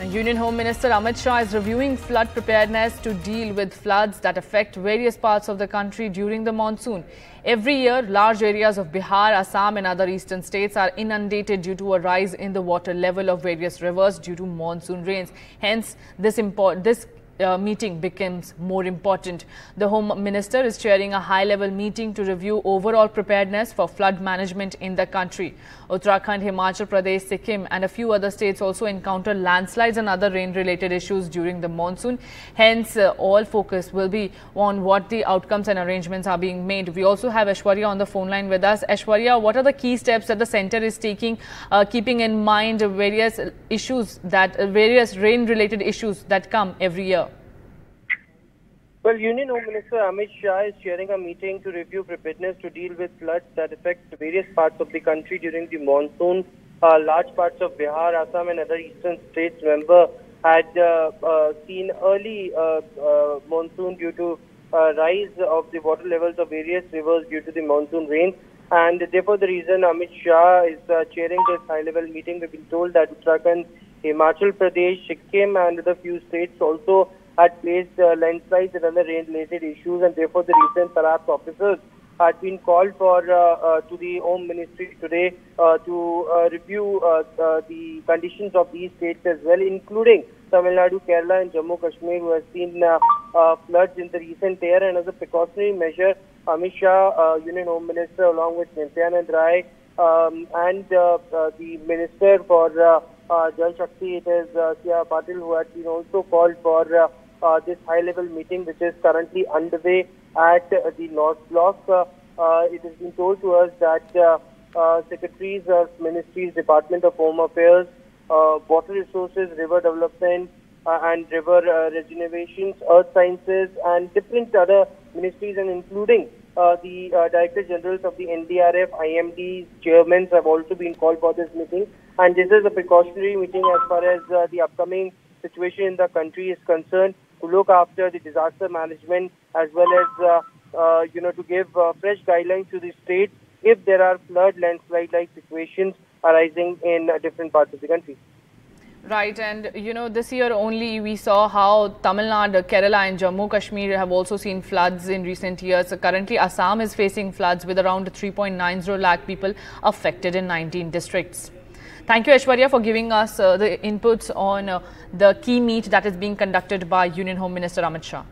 Union Home Minister Amit Shah is reviewing flood preparedness to deal with floods that affect various parts of the country during the monsoon. Every year, large areas of Bihar, Assam and other eastern states are inundated due to a rise in the water level of various rivers due to monsoon rains. Hence, this meeting becomes more important. The Home Minister is chairing a high-level meeting to review overall preparedness for flood management in the country. Uttarakhand, Himachal Pradesh, Sikkim and a few other states also encounter landslides and other rain-related issues during the monsoon. Hence, all focus will be on what the outcomes and arrangements are being made. We also have Aishwarya on the phone line with us. Aishwarya, what are the key steps that the centre is taking, keeping in mind various issues various rain-related issues that come every year? Well, Union Home Minister Amit Shah is chairing a meeting to review preparedness to deal with floods that affect various parts of the country during the monsoon. Large parts of Bihar, Assam and other eastern states, remember, had seen early monsoon due to rise of the water levels of various rivers due to the monsoon rains. And therefore, the reason Amit Shah is chairing this high-level meeting, we've been told that Uttarakhand, Himachal Pradesh, Sikkim and other few states also had faced landslides and other rain-related issues, and therefore the recent Tarak officers had been called for to the Home Ministry today to review the conditions of these states as well, including Tamil Nadu, Kerala and Jammu Kashmir, who has seen floods in the recent year. And as a precautionary measure, Amit Shah, Union Home Minister, along with Nityanand Rai and the Minister for Jal Shakti, it is C.R. Patil, who had been also called for this high-level meeting, which is currently underway at the North Block. It has been told to us that secretaries of ministries, Department of Home Affairs, Water Resources, River Development and River Regenerations, Earth Sciences and different other ministries, and including the Director Generals of the NDRF, IMD, chairmen have also been called for this meeting. And this is a precautionary meeting as far as the upcoming situation in the country is concerned, to look after the disaster management as well as to give fresh guidelines to the states if there are flood, landslide-like situations arising in different parts of the country. Right, and this year only we saw how Tamil Nadu, Kerala and Jammu Kashmir have also seen floods in recent years. So currently, Assam is facing floods with around 3.90 lakh people affected in 19 districts. Thank you, Aishwarya, for giving us the inputs on the key meet that is being conducted by Union Home Minister Amit Shah.